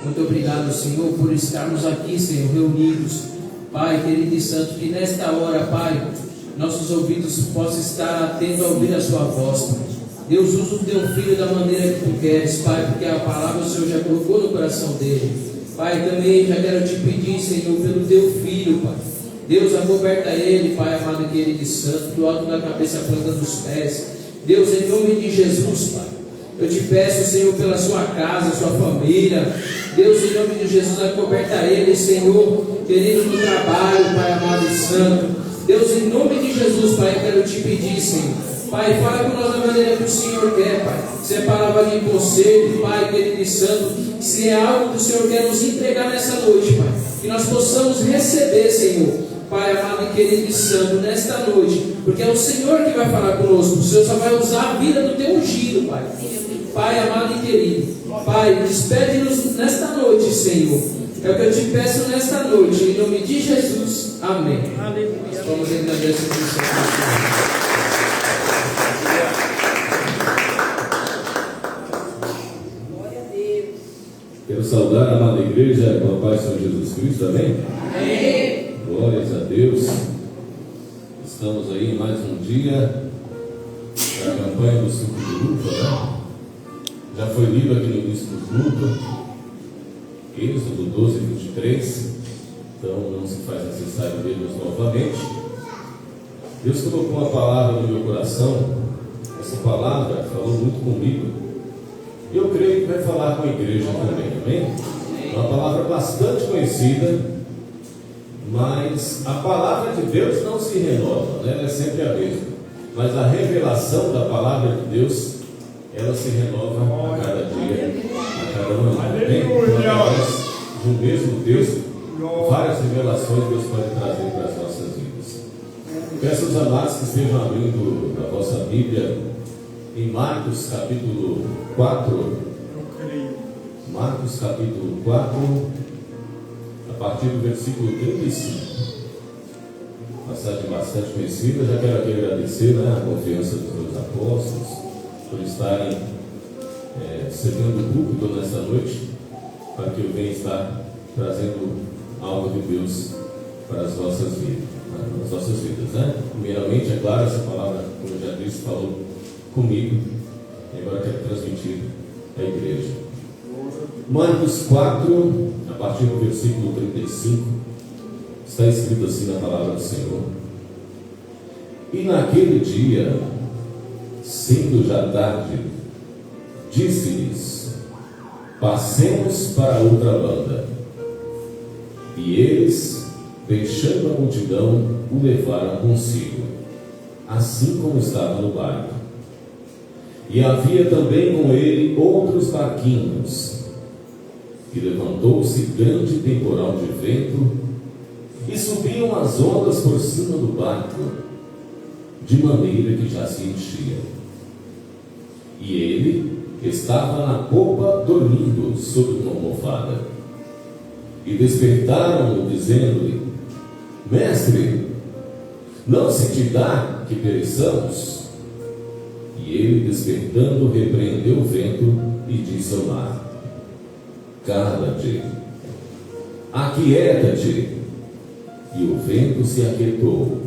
Muito obrigado, Senhor, por estarmos aqui, Senhor, reunidos. Pai, querido e santo, que nesta hora, Pai, nossos ouvidos possam estar atentos a ouvir a sua voz, Pai. Deus, usa o teu filho da maneira que tu queres, Pai, porque a palavra o Senhor já colocou no coração dele. Pai, também já quero te pedir, Senhor, pelo teu filho, Pai. Deus, acoberta ele, Pai amado, querido e santo, do alto da cabeça à planta dos pés. Deus, em nome de Jesus, Pai, eu te peço, Senhor, pela sua casa, sua família. Deus, em nome de Jesus, acoberta ele, Senhor, querido, no trabalho, Pai amado e santo. Deus, em nome de Jesus, Pai, eu quero te pedir, Senhor. Pai, fala com nós da maneira que o Senhor quer, Pai. Se é palavra de conselho, Pai, querido e santo, se é algo que o Senhor quer nos entregar nessa noite, Pai, que nós possamos receber, Senhor, Pai amado e querido e santo, nesta noite, porque é o Senhor que vai falar conosco. O Senhor só vai usar a vida do teu ungido, Pai. Pai amado e querido, Pai, despede-nos nesta noite, Senhor. É o que eu te peço nesta noite, em nome de Jesus. Amém. Aleluia. Vamos agradecer por isso. Glória a Deus. Quero saudar a amada igreja com a paz do Senhor Jesus Cristo, amém? Amém. Glórias a Deus. Estamos aí em mais um dia da campanha do Suco de Luta, né? Já foi lido aqui no início do culto, Êxodo 12, 23. Então não se faz necessário lermos novamente. Deus colocou uma palavra no meu coração. Essa palavra falou muito comigo. E eu creio que vai falar com a igreja também, amém? É uma palavra bastante conhecida, mas a palavra de Deus não se renova, né? Ela é sempre a mesma. Mas a revelação da palavra de Deus, ela se renova a cada dia, a cada ano. Através de um mesmo texto, várias revelações Deus pode trazer para as nossas vidas. Peço aos amados que estejam abrindo a vossa Bíblia em Marcos capítulo 4. Marcos capítulo 4, a partir do versículo 35. Passagem bastante conhecida. Já quero aqui agradecer, né, a confiança dos meus apóstolos por estarem servindo o púlpito nesta noite, para que eu venha estar trazendo algo de Deus para as nossas vidas, né? Primeiramente, é claro, essa palavra, como eu já disse, falou comigo, e agora quero transmitir à igreja. Marcos 4, a partir do versículo 35, está escrito assim na palavra do Senhor: E naquele dia, sendo já tarde, disse-lhes: Passemos para outra banda. E eles, deixando a multidão, o levaram consigo, assim como estava no barco. E havia também com ele outros barquinhos. E levantou-se grande temporal de vento, e subiam as ondas por cima do barco, de maneira que já se enchia. E ele estava na popa dormindo sobre uma almofada. E despertaram-no, dizendo-lhe: Mestre, não se te dá que pereçamos? E ele, despertando, repreendeu o vento e disse ao mar: Cala-te, aquieta-te. E o vento se aquietou,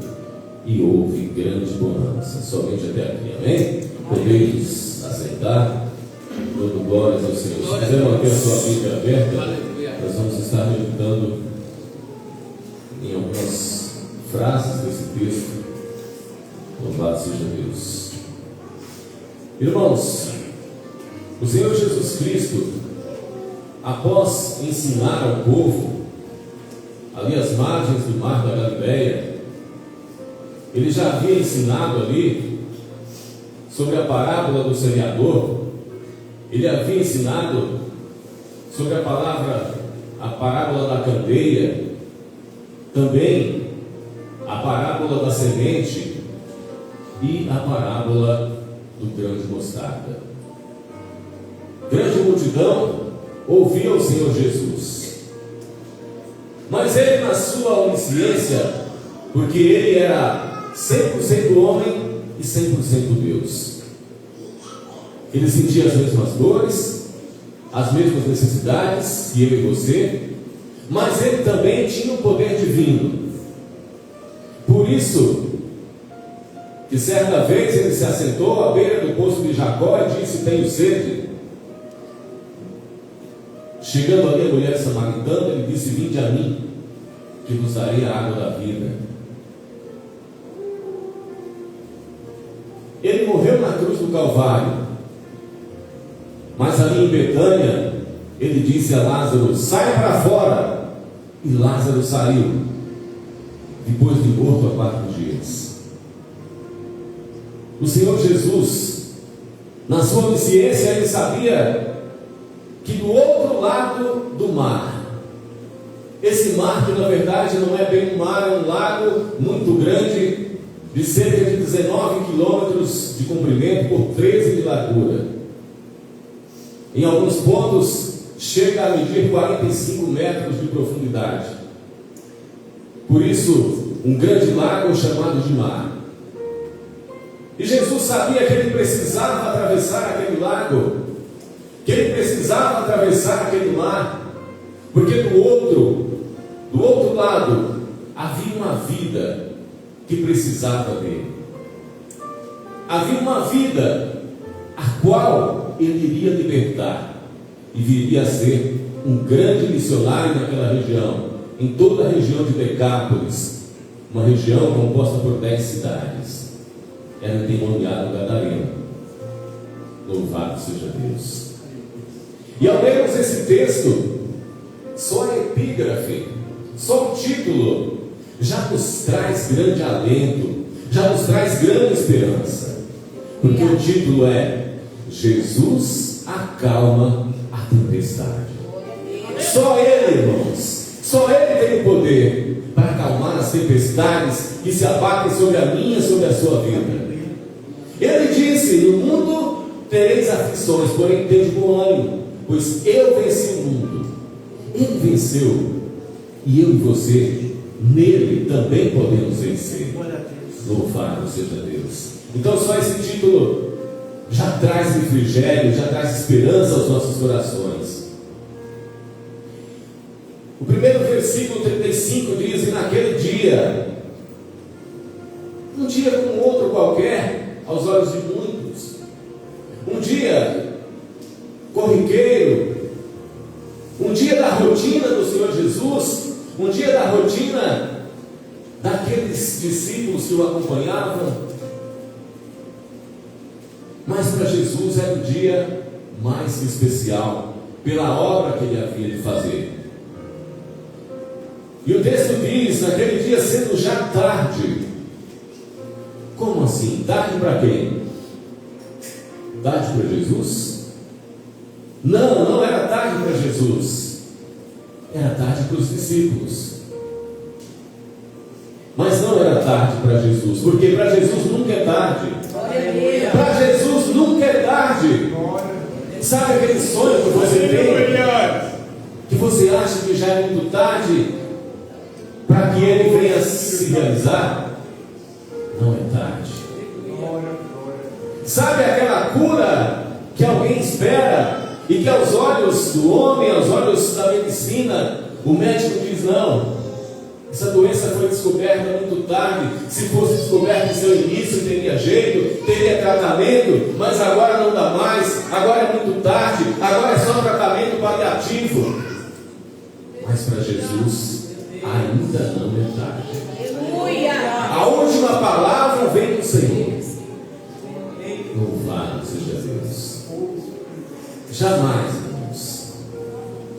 e houve grande bonança. Somente até aqui, amém? Podemos assentar, dando glórias ao Senhor. Se quiser manter a sua Bíblia aberta, nós vamos estar meditando em algumas frases desse texto. Louvado seja Deus. Irmãos, o Senhor Jesus Cristo, após ensinar ao povo ali às margens do mar da Galileia, ele já havia ensinado ali sobre a parábola do semeador. Ele havia ensinado sobre a parábola da candeia, também a parábola da semente e a parábola do grão de mostarda. Grande multidão ouvia o Senhor Jesus, mas ele, na sua onisciência, porque ele era 100% homem e 100% Deus, ele sentia as mesmas dores, as mesmas necessidades que eu e você, mas ele também tinha um poder divino. Por isso, que certa vez ele se assentou à beira do poço de Jacó e disse: tenho sede. Chegando ali a mulher samaritana, ele disse: vinde a mim, que vos darei a água da vida. Ele morreu na cruz do Calvário, mas ali em Betânia, ele disse a Lázaro: sai para fora. E Lázaro saiu, depois de morto há 4 dias. O Senhor Jesus, na sua onisciência, ele sabia que do outro lado do mar, esse mar que na verdade não é bem um mar, é um lago muito grande, de cerca de 19 quilômetros de comprimento por 13 de largura. Em alguns pontos chega a medir 45 metros de profundidade. Por isso, um grande lago chamado de mar. E Jesus sabia que ele precisava atravessar aquele lago, que ele precisava atravessar aquele mar, porque do outro lado havia uma vida que precisava dele. Havia uma vida a qual ele iria libertar e viria a ser um grande missionário naquela região, em toda a região de Decápolis, uma região composta por 10 cidades. Era endemoniado gadareno. Louvado seja Deus. E ao lermos esse texto, só a epígrafe, só o título, já nos traz grande alento, já nos traz grande esperança, porque o título é: Jesus acalma a tempestade. Só Ele, irmãos, só Ele tem o poder para acalmar as tempestades que se abatem sobre a minha, sobre a sua vida. Ele disse: no mundo tereis aflições, porém tende bom ânimo, pois eu venci o mundo. Ele venceu, e eu e você, nele também podemos vencer. Louvado seja Deus. Então só esse título já traz refrigério, já traz esperança aos nossos corações. O primeiro versículo 35 diz: e naquele dia, um dia como outro qualquer, aos olhos de muitos, um dia corriqueiro, um dia da rotina do Senhor Jesus, um dia da rotina daqueles discípulos que o acompanhavam. Mas para Jesus era um dia mais que especial, pela obra que ele havia de fazer. E o texto diz: naquele dia, sendo já tarde. Como assim? Tarde para quem? Tarde para Jesus? Não, não era tarde para Jesus, era tarde para os discípulos. Mas não era tarde para Jesus, porque para Jesus nunca é tarde. Para Jesus nunca é tarde. Sabe aquele sonho que você tem, que você acha que já é muito tarde para que ele venha se realizar? Não é tarde. Sabe aquela cura que alguém espera e que aos olhos do homem, aos olhos da medicina, o médico diz: não, essa doença foi descoberta muito tarde. Se fosse descoberta em seu início, teria jeito, teria tratamento, mas agora não dá mais, agora é muito tarde, agora é só tratamento paliativo. Mas para Jesus ainda não é tarde. A última palavra vem do Senhor. Louvado seja Deus. Jamais, irmãos,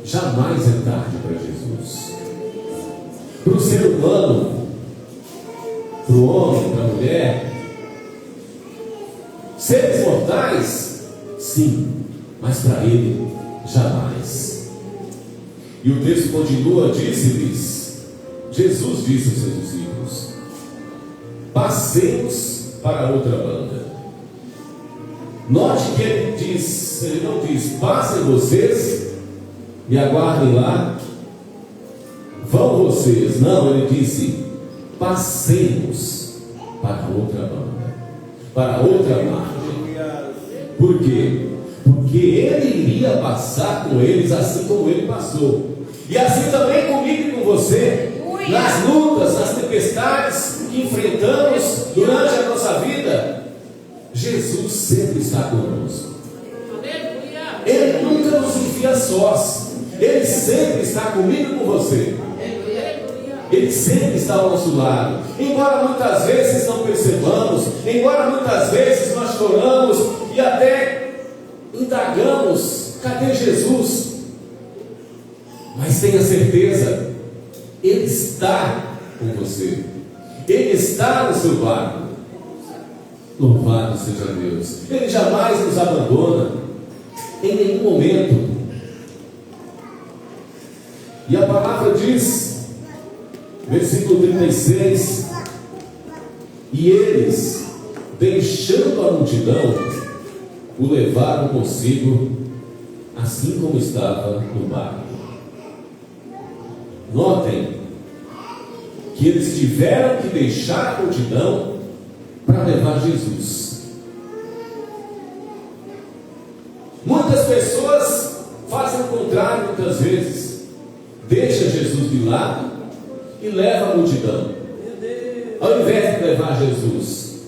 jamais é tarde para Jesus. Para o ser humano, para o homem, para a mulher, seres mortais, sim, mas para ele, jamais. E o texto continua: disse-lhes, Jesus disse aos seus discípulos: passemos para outra banda. Note que ele não diz: passem vocês e aguardem lá, vão vocês. Não, ele disse: passemos para outra banda, para outra margem. Por quê? porque Ele iria passar com eles assim como Ele passou. E assim também comigo e com você, nas lutas, nas tempestades que enfrentamos durante a nossa vida, Jesus sempre está conosco. Ele nunca nos envia sós. Ele sempre está comigo e com você. Ele sempre está ao nosso lado. Embora muitas vezes não percebamos, embora muitas vezes nós choramos e até indagamos: cadê Jesus? Mas tenha certeza, Ele está com você. Ele está no seu barco. Louvado seja Deus. Ele jamais nos abandona em nenhum momento. E a palavra diz, versículo 36: e eles, deixando a multidão, o levaram consigo, assim como estava no barco. Notem que eles tiveram que deixar a multidão para levar Jesus. Muitas pessoas fazem o contrário muitas vezes. Deixa Jesus de lado e leva a multidão, ao invés de levar Jesus.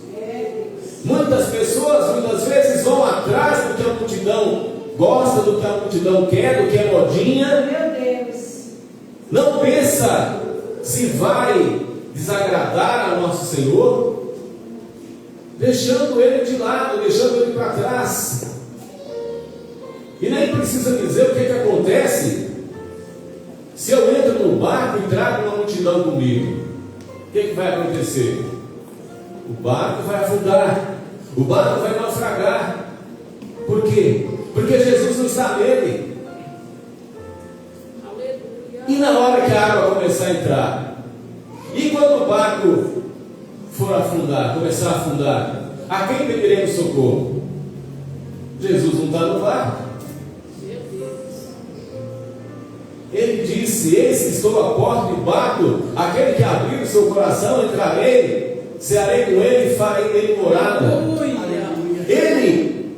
Muitas pessoas muitas vezes vão atrás do que a multidão gosta, do que a multidão quer, do que é modinha. Meu Deus. Não pensa se vai desagradar ao nosso Senhor, deixando Ele de lado, deixando Ele para trás. E nem precisa dizer o que acontece se eu entro no barco e trago uma multidão comigo. O que vai acontecer? O barco vai afundar, o barco vai naufragar. Por quê? Porque Jesus não está nele. E na hora que a água começar a entrar, e quando o barco for afundar, começar a afundar, a quem pediremos socorro? Jesus não está no barco. Ele disse: eis que estou à porta e bato, aquele que abrir o seu coração, entrarei, cearei com ele e farei nele morada. Ele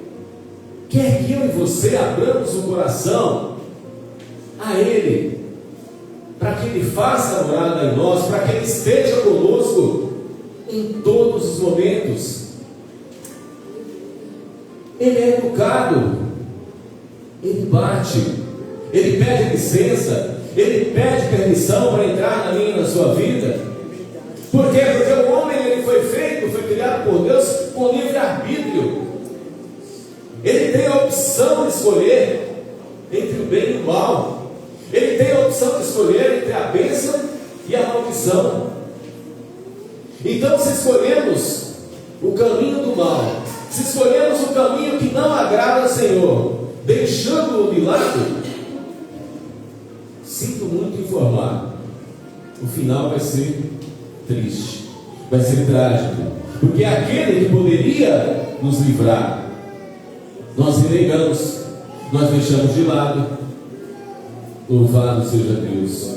quer que eu e você abramos o coração a Ele, para que Ele faça morada em nós, para que Ele esteja conosco em todos os momentos. Ele é educado, Ele bate, Ele pede licença, Ele pede permissão para entrar na minha e na sua vida. Por quê? Porque o homem ele foi criado por Deus com livre-arbítrio. Ele tem a opção de escolher entre o bem e o mal. Ele tem a opção de escolher entre a bênção e a maldição. Então, se escolhemos o caminho do mal, se escolhemos o caminho que não agrada ao Senhor, deixando-o de lado, sinto muito informar, o final vai ser triste, vai ser trágico, porque aquele que poderia nos livrar, nós renegamos, nós deixamos de lado. Louvado seja Deus.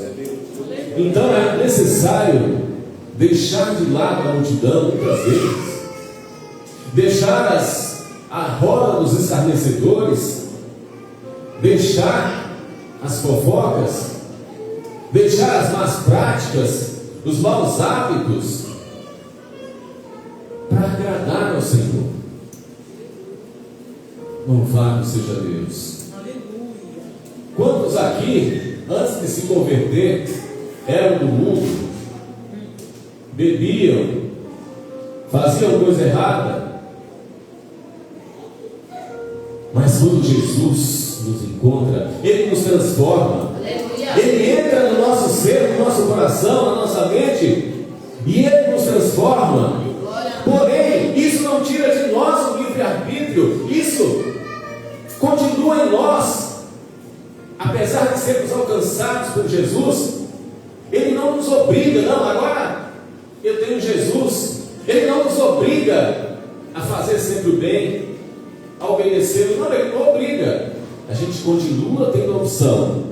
Então é necessário deixar de lado a multidão muitas vezes, deixar a roda dos escarnecedores, deixar as fofocas, deixar as más práticas, os maus hábitos, para agradar ao Senhor. Louvado seja Deus. Quantos aqui, antes de se converter, eram do mundo, bebiam, faziam coisa errada, mas quando Jesus nos encontra, Ele nos transforma, Ele entra no nosso ser, no nosso coração, na nossa mente, e Ele nos transforma. Porém, isso não tira de nós o livre-arbítrio, isso continua em nós. Apesar de sermos alcançados por Jesus, Ele não nos obriga, não, agora eu tenho Jesus. Ele não nos obriga a fazer sempre o bem, a obedecer. Não, Ele não obriga. A gente continua tendo a opção.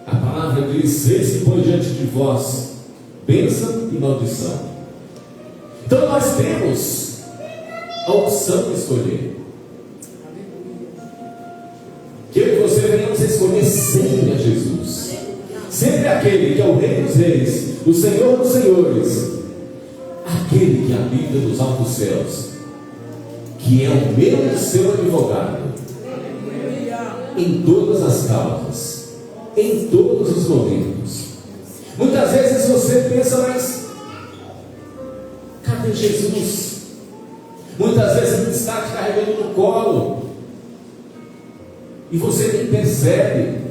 A palavra diz: eis que põe diante de vós bênção e maldição. Então nós temos a opção de escolher. sempre a Jesus, sempre aquele que é o Rei dos Reis, o Senhor dos Senhores, aquele que habita nos altos céus, que é o meu e o seu advogado, em todas as causas, em todos os momentos. Muitas vezes você pensa, mas cadê Jesus? Muitas vezes ele está te carregando no colo e você nem percebe.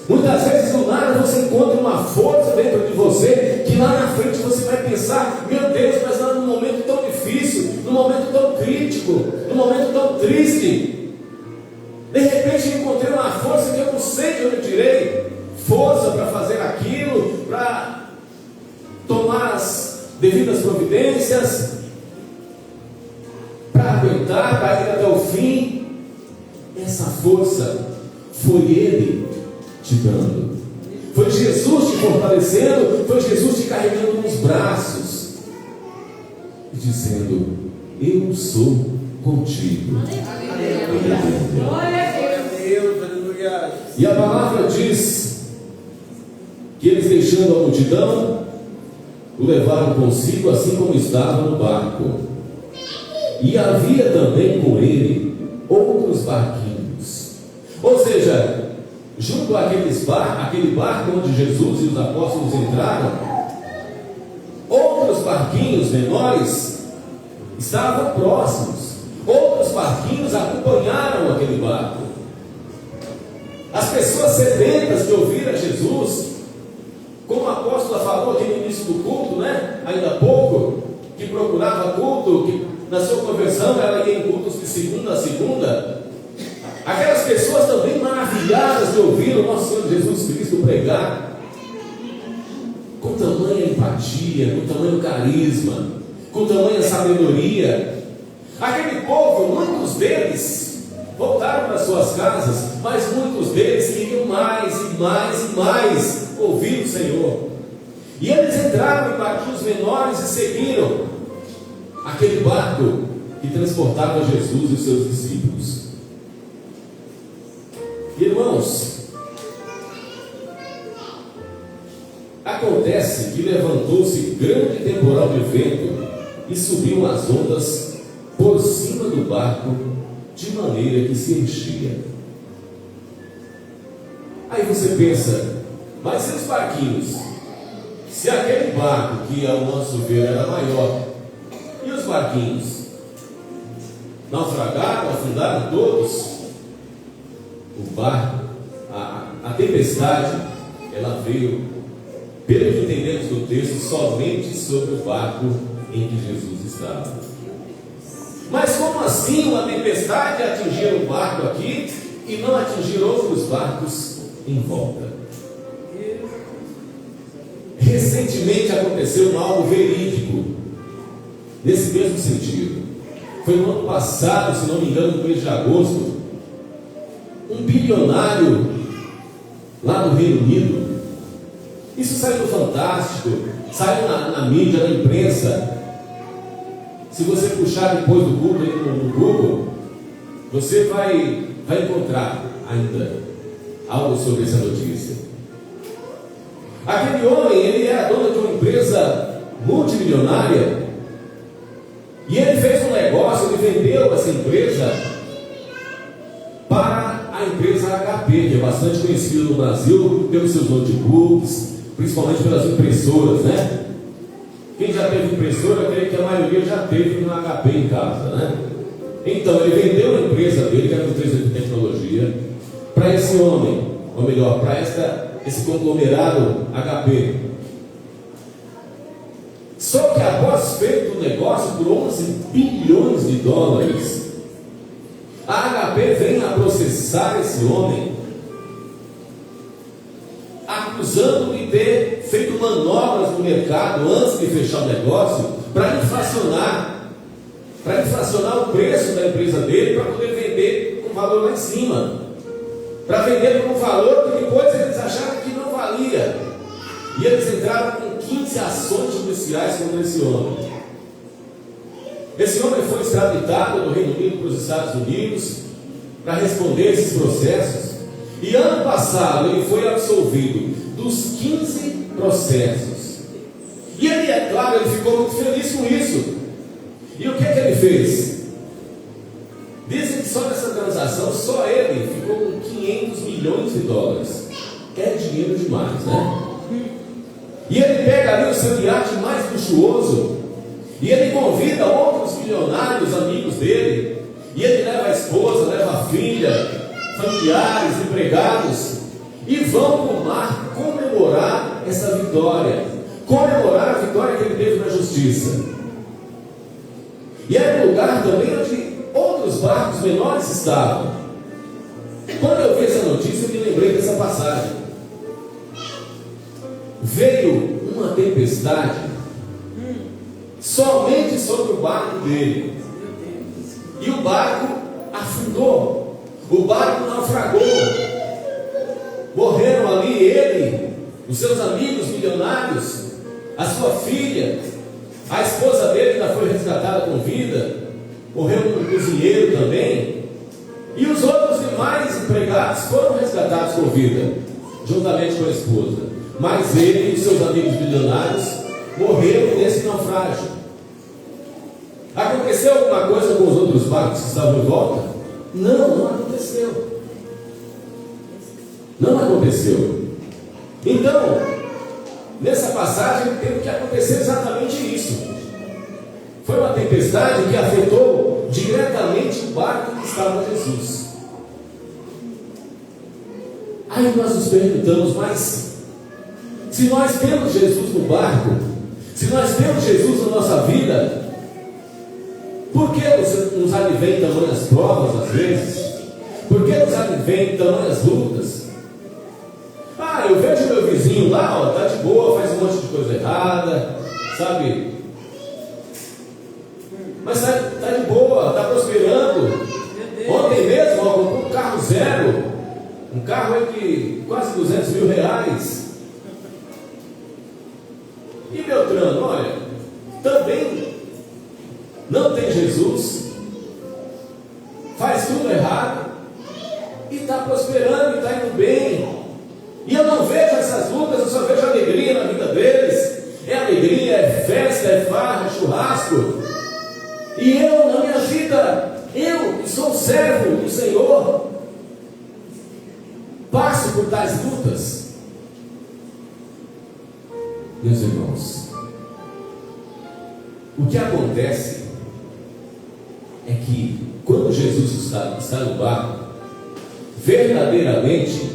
Muitas vezes do nada você encontra uma força dentro de você que lá na frente você vai pensar: meu Deus, mas lá num momento tão difícil, num momento tão crítico, num momento tão triste, de repente eu encontrei uma força que eu não sei de onde eu tirei força para fazer aquilo, para tomar as devidas providências, para aguentar, para ir até o fim. Essa força foi Ele te dando, foi Jesus te fortalecendo, foi Jesus te carregando nos braços e dizendo: eu sou contigo. E a palavra diz que eles, deixando a multidão, o levaram consigo, assim como estava no barco. E havia também com ele outros barquinhos, ou seja, junto àquele barco onde Jesus e os apóstolos entraram, outros barquinhos menores estavam próximos, outros barquinhos acompanharam aquele barco. As pessoas sedentas de ouvir a Jesus, como a apóstola falou aqui no início do culto, né? Ainda há pouco, que procurava culto, que na sua conversão ela ia em cultos de segunda a segunda. Aquelas pessoas também maravilhadas de ouvir o nosso Senhor Jesus Cristo pregar, com tamanha empatia, com tamanho carisma, com tamanha sabedoria. Aquele povo, muitos deles voltaram para suas casas, mas muitos deles queriam mais e mais e mais ouvir o Senhor. E eles entraram em barquinhos menores e seguiram aquele barco que transportava Jesus e os seus discípulos. Irmãos, acontece que levantou-se grande temporal de vento e subiu as ondas por cima do barco, de maneira que se enchia. Aí você pensa: mas e os barquinhos? Se aquele barco, que ao nosso ver era maior, e os barquinhos? Naufragaram, afundaram todos? O barco, a tempestade, ela veio, pelo que entendemos do texto, somente sobre o barco em que Jesus estava. Mas como assim uma tempestade atingir o barco aqui e não atingir outros barcos em volta? Recentemente aconteceu algo verídico nesse mesmo sentido. Foi no ano passado, se não me engano, no mês de agosto, um bilionário lá do Reino Unido, isso saiu no Fantástico, saiu na mídia, na imprensa. Se você puxar depois do Google, no Google, você vai encontrar ainda algo sobre essa notícia. Aquele homem, ele era dono de uma empresa multimilionária, e ele fez um negócio, ele vendeu essa empresa para a empresa HP, que é bastante conhecida no Brasil pelos seus notebooks, principalmente pelas impressoras, né? Quem já teve impressora, eu creio que a maioria já teve um HP em casa, né? Então, ele vendeu a empresa dele, que era uma empresa de tecnologia, para esse homem, ou melhor, para esse conglomerado HP. Só que após feito o negócio por 11 bilhões de dólares, a HP vem a processar esse homem, acusando de ter feito manobras no mercado antes de fechar o negócio para inflacionar o preço da empresa dele, para poder vender com valor lá em cima, para vender com um valor que depois eles acharam que não valia, e eles entraram com 15 ações judiciais contra esse homem. Esse homem foi extraditado do Reino Unido para os Estados Unidos para responder esses processos. E ano passado ele foi absolvido dos 15 processos. E ele, é claro, ele ficou muito feliz com isso. E o que ele fez? Dizem que só nessa transação, só ele ficou com 500 milhões de dólares. É dinheiro demais, né? E ele pega ali o seu iate mais luxuoso, e ele convida outros milionários amigos dele, e ele leva a esposa, leva a filha, familiares, empregados, e vão para o mar comemorar essa vitória, comemorar a vitória que ele teve na justiça. E era um lugar também onde outros barcos menores estavam. Quando eu vi essa notícia, eu me lembrei dessa passagem. Veio uma tempestade somente sobre o barco dele, e o barco afundou, o barco naufragou. Morreram ali ele, os seus amigos milionários, a sua filha, a esposa dele ainda foi resgatada com vida, morreu um cozinheiro também, e os outros demais empregados foram resgatados com vida, juntamente com a esposa. Mas ele e seus amigos milionários morreram nesse naufrágio. Aconteceu alguma coisa com os outros barcos que estavam em volta? Não, não aconteceu. Não aconteceu. Então, nessa passagem teve que acontecer exatamente isso. Foi uma tempestade que afetou diretamente o barco que estava Jesus. Aí nós nos perguntamos, mas se nós temos Jesus no barco, se nós temos Jesus na nossa vida, por que nos advém tamanhas provas às vezes? Por que nos advém tamanhas lutas? Ah, eu vejo meu vizinho lá, ó, tá de boa, faz um monte de coisa errada, sabe? Mas tá de boa, tá prosperando. Ontem mesmo, ó, comprou um carro zero, um carro aí de quase 200 mil reais. E Beltrano, olha, também não tem Jesus, faz tudo errado, e está prosperando, e está indo bem. E eu não vejo essas lutas, eu só vejo alegria na vida deles. É alegria, é festa, é farra, é churrasco. E eu, na minha vida, eu que sou servo do Senhor, passo por tais lutas. Meus irmãos, o que acontece é que quando Jesus está no barco, verdadeiramente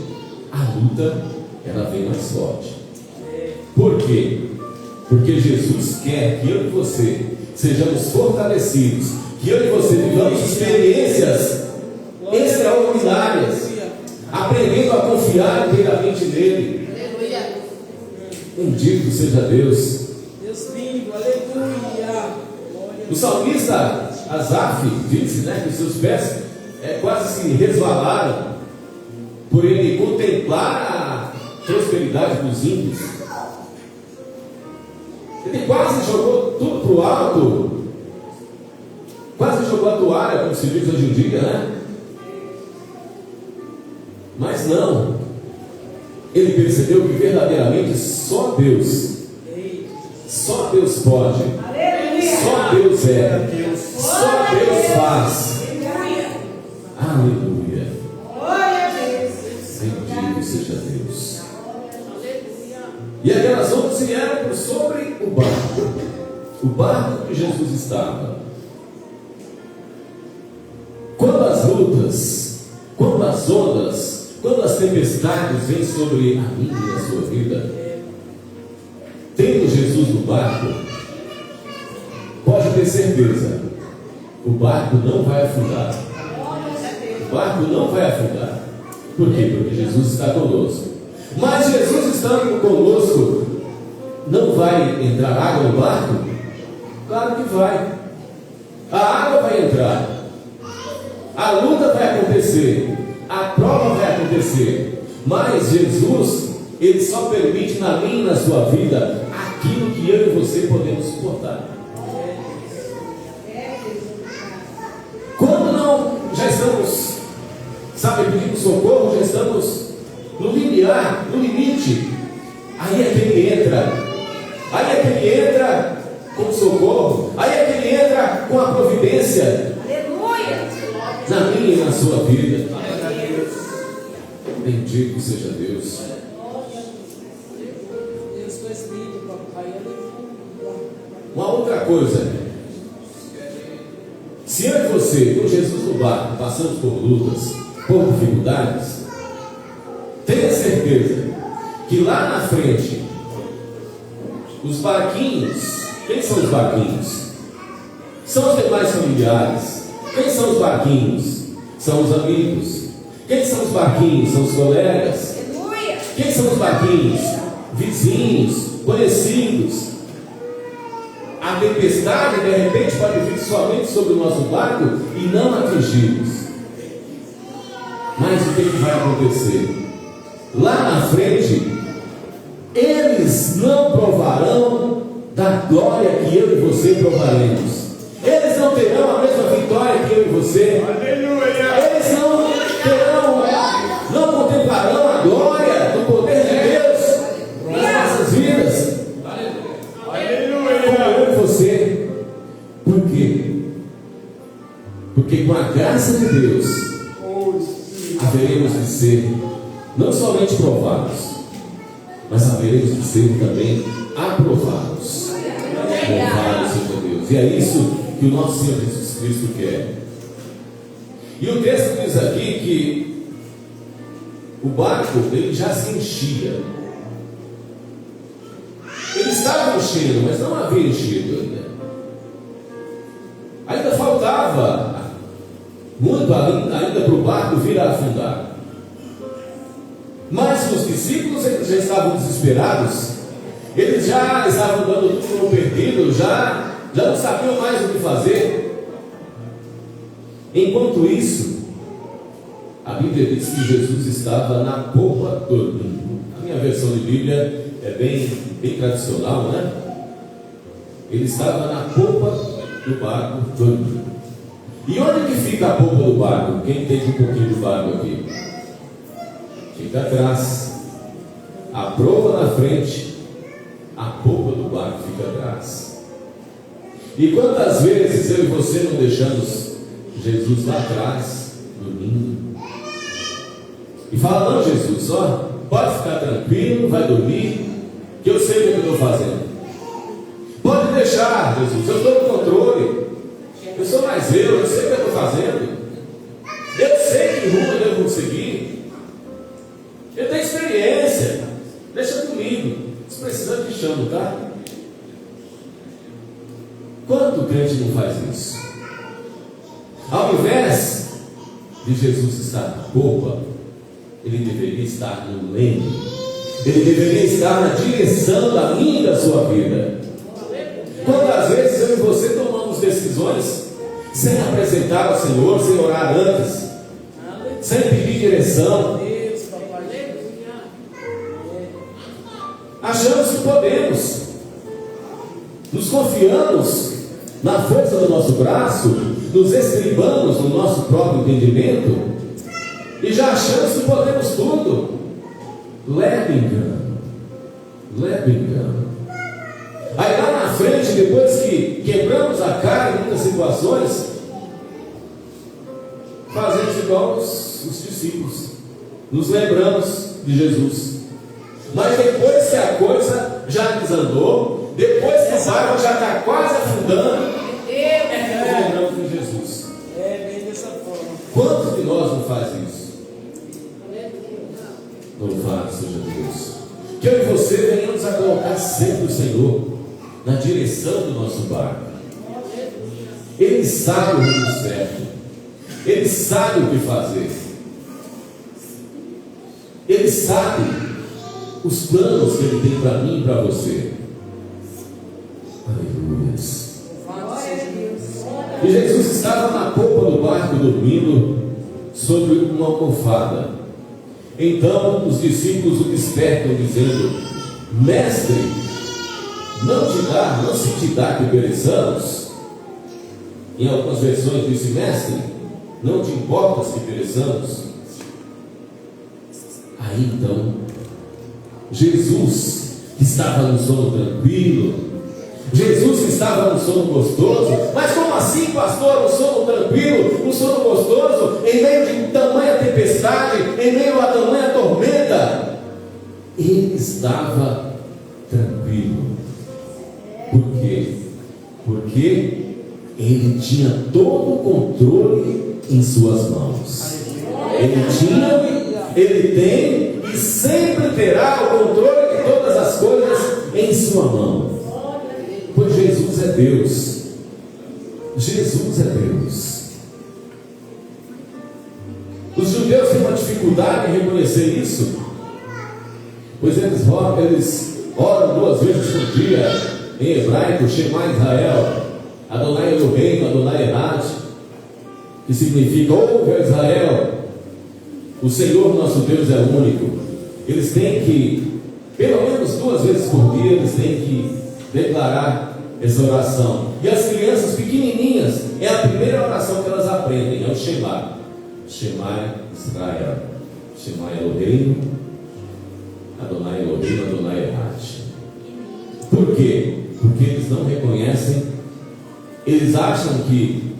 a luta ela vem mais forte. Por quê? Porque Jesus quer que eu e você sejamos fortalecidos, que eu e você vivamos experiências extraordinárias, aprendendo a confiar inteiramente nele. Bendito seja Deus. Deus lindo, aleluia. O salmista Asaf disse, né, que seus pés quase se resvalaram por ele contemplar a prosperidade dos ímpios. Ele quase jogou tudo para o alto, quase jogou a toalha, como se diz hoje em dia, né? Mas não. Ele percebeu que verdadeiramente só Deus pode, só Deus é, só Deus faz. Aleluia. Bendito seja Deus. E aquelas ondas vieram por sobre o barco que Jesus estava. Quando as lutas, quando as ondas, quando as tempestades vêm sobre a minha e a sua vida, tendo Jesus no barco, pode ter certeza, o barco não vai afundar. O barco não vai afundar. Por quê? Porque Jesus está conosco. Mas Jesus estando conosco, não vai entrar água no barco? Claro que vai. A água vai entrar, a luta vai acontecer, a prova vai acontecer, mas Jesus, Ele só permite na minha e na sua vida aquilo que eu e você podemos suportar. Quando não, já estamos, sabe, pedindo socorro, já estamos aí é que Ele entra com socorro, aí é que Ele entra com a providência. Aleluia! Na minha e na sua vida. Bendito seja Deus. Deus foi escrito, papai. Uma outra coisa, se eu e você, com Jesus no barco, passamos por lutas, por dificuldades, tenha certeza que lá na frente, os barquinhos, quem são os barquinhos? São os demais familiares. Quem são os barquinhos? São os amigos. Quem são os barquinhos? São os colegas. Aleluia! Quem são os barquinhos? Vizinhos, conhecidos. A tempestade de repente pode vir somente sobre o nosso barco e não atingi-los. Mas o que vai acontecer? Lá na frente, eles não provarão da glória que eu e você provaremos. Eles não terão a mesma vitória que eu e você. Aleluia! Eles não terão, não contemplarão a glória do poder de Deus nas nossas vidas. Como eu e você. Por quê? Porque com a graça de Deus haveremos de ser não somente provados, mas haveremos de ser também aprovados. Louvado seja Deus. E é isso que o nosso Senhor Jesus Cristo quer. E o texto diz aqui que o barco ele já se enchia. Ele estava enchendo, mas não havia enchido ainda. Ainda faltava muito ainda para o barco vir a afundar. Mas os discípulos eles já estavam desesperados. Eles já estavam dando tudo como perdido, já não sabiam mais o que fazer. Enquanto isso, a Bíblia diz que Jesus estava na popa dormindo. A minha versão de Bíblia é bem tradicional, né? Ele estava na popa do barco dormindo. E onde que fica a popa do barco? Quem entende um pouquinho do barco aqui? Fica atrás. A proa na frente, a popa do barco fica atrás. E quantas vezes eu e você não deixamos Jesus lá atrás, dormindo? E fala, não Jesus, ó, pode ficar tranquilo, vai dormir, que eu sei o que eu estou fazendo. Pode deixar, Jesus, eu estou no controle. Eu sou mais eu sei o que eu estou fazendo. Eu sei que rumo eu devo seguir. Eu tenho experiência. Deixa comigo. Se precisar, te chamo, tá? Quanto crente não faz isso? Ao invés de Jesus estar na popa, ele deveria estar no leme. Ele deveria estar na direção da minha e da sua vida. Quantas vezes eu e você tomamos decisões sem apresentar ao Senhor, sem orar antes, sem pedir direção, Deus, papai. achamos que podemos, nos confiamos na força do nosso braço, nos estribamos no nosso próprio entendimento e já achamos que podemos tudo. Leve engano. Aí lá na frente, depois que quebramos a cara em muitas situações, fazemos igual os discípulos, nos lembramos de Jesus. Mas depois que a coisa já desandou, depois que o barco já está quase afundando, nos lembramos de Jesus. É bem dessa forma. Quantos de nós não faz isso? Louvado seja Deus. Que eu e você venhamos a colocar sempre o Senhor na direção do nosso barco. Ele sabe o rumo certo. Ele sabe o que fazer. Ele sabe os planos que Ele tem para mim e para você. Aleluia. E Jesus estava na popa do barco dormindo sobre uma almofada. Então os discípulos o despertam dizendo: Mestre, não se te dá que pereçamos? Em algumas versões diz: Mestre, não te importas que pereçamos? Aí então Jesus que estava num sono tranquilo. Jesus que estava num sono gostoso. Mas como assim, pastor? Um sono tranquilo, um sono gostoso, em meio de tamanha tempestade, em meio a tamanha tormenta? Ele estava tranquilo. Por quê? Porque ele tinha todo o controle em suas mãos. Ele tem e sempre terá o controle de todas as coisas em sua mão. Pois Jesus é Deus. Jesus é Deus. Os judeus têm uma dificuldade em reconhecer isso, pois eles oram 2 vezes por dia em hebraico, Shema Israel, Adonai Eloheinu, Adonai Echad, que significa: ouve, Israel, o Senhor nosso Deus é único. Eles têm que, pelo menos 2 vezes por dia, eles têm que declarar essa oração. E as crianças pequenininhas, é a primeira oração que elas aprendem, é o Shema. Shema Israel, Shema Eloheinu, Adonai Eloheinu, Adonai Echad. Por quê? Porque eles não reconhecem, eles acham que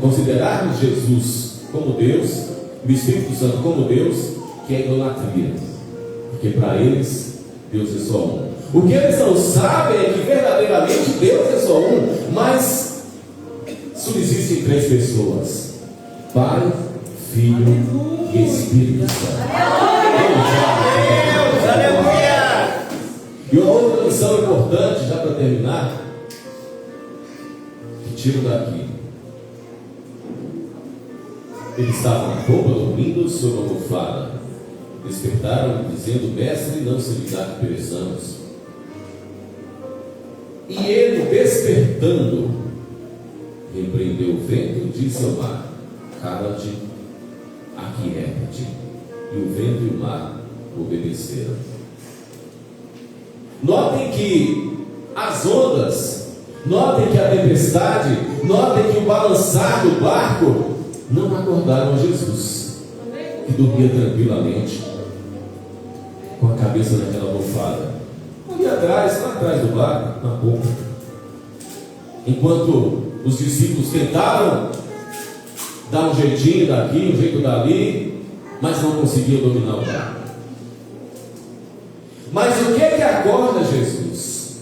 considerarmos Jesus como Deus, o Espírito Santo como Deus, que é idolatria. Porque para eles, Deus é só um. O que eles não sabem é que verdadeiramente Deus é só um, mas subsistem 3 pessoas: Pai, Filho e Espírito Santo. Aleluia! E uma outra lição importante, já para terminar, que tiro daqui. Eles estavam na roupa, dormindo sobre a almofada. Despertaram, dizendo: Mestre, não se lhe dá que pereçamos. E ele, despertando, repreendeu o vento e disse ao mar: cala-te, aquieta-te. E o vento e o mar obedeceram. Notem que as ondas, notem que a tempestade, notem que o balançar do barco não acordaram a Jesus, que dormia tranquilamente, com a cabeça naquela almofada, ali atrás, lá atrás do barco, na popa. Enquanto os discípulos tentaram dar um jeitinho daqui, um jeito dali, mas não conseguiam dominar o barco. Mas o que é que acorda Jesus?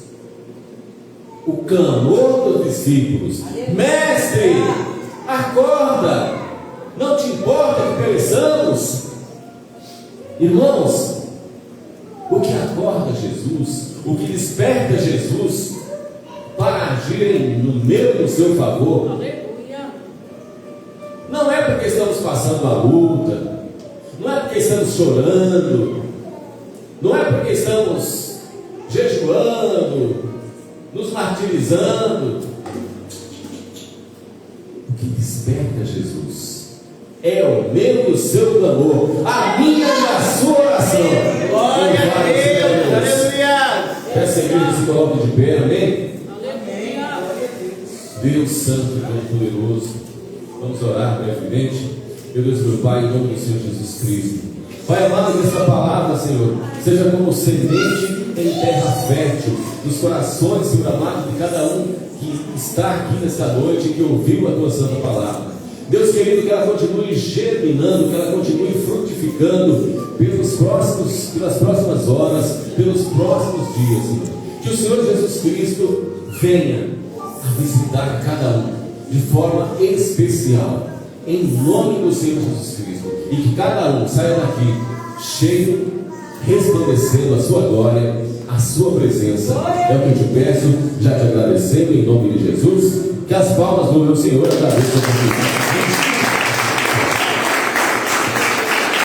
O clamor dos discípulos: Mestre, acorda, não te importa que pereçamos? Irmãos, o que acorda Jesus, o que desperta Jesus para agir no meu e no seu favor, não é porque estamos passando uma luta, não é porque estamos chorando, não é porque estamos jejuando, nos martirizando. O que desperta Jesus é o meu e o seu clamor, a minha e a sua oração. Glória a Deus, aleluia. Peça a igreja que se coloque de pé, amém? Deus Santo e Poderoso, vamos orar brevemente. Meu Deus, meu Pai, em nome do Senhor Jesus Cristo. Pai amado, que essa palavra, Senhor, seja como semente em terra fértil, nos corações, Senhor amado, de cada um que está aqui nesta noite, que ouviu a Tua Santa Palavra. Deus querido, que ela continue germinando, que ela continue frutificando pelas próximas horas, pelos próximos dias, Senhor. Que o Senhor Jesus Cristo venha a visitar cada um de forma especial, em nome do Senhor Jesus Cristo, e que cada um saia daqui cheio, resplandecendo a sua glória, a sua presença. É o que eu te peço, já te agradecendo em nome de Jesus. Que as palmas do meu Senhor agradeçam a Deus.